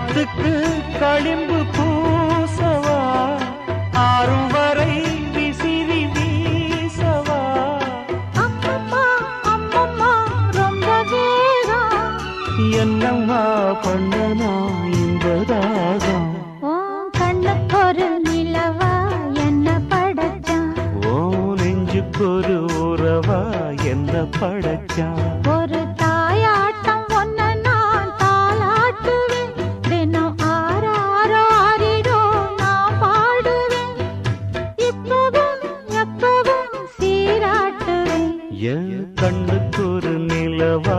ஆழத்துக்கு களிம்பு பூசவா ஆறும் வரை விசிறி வீசவா அம்மம்மா அம்மம்மா ரொம்ப வேகம் என்னம்மா பண்ணனா இந்த தாகம் ஓ கண்ணுக்கு ஒரு நிலவா என்ன படைச்சான் ஓ நெஞ்சுக்கு ஒரு உறவா என்ன படைச்சான் ஒரு தாயாட்டம் ஒன்ன நான் தாளாட்டுவேன் தினம் ஆறாரோ ஆறிடோ நான் பாடுவேன் இப்பவும் எப்பவும் சீராட்டுவேன் என் கண்ணுக்கு ஒரு நிலவா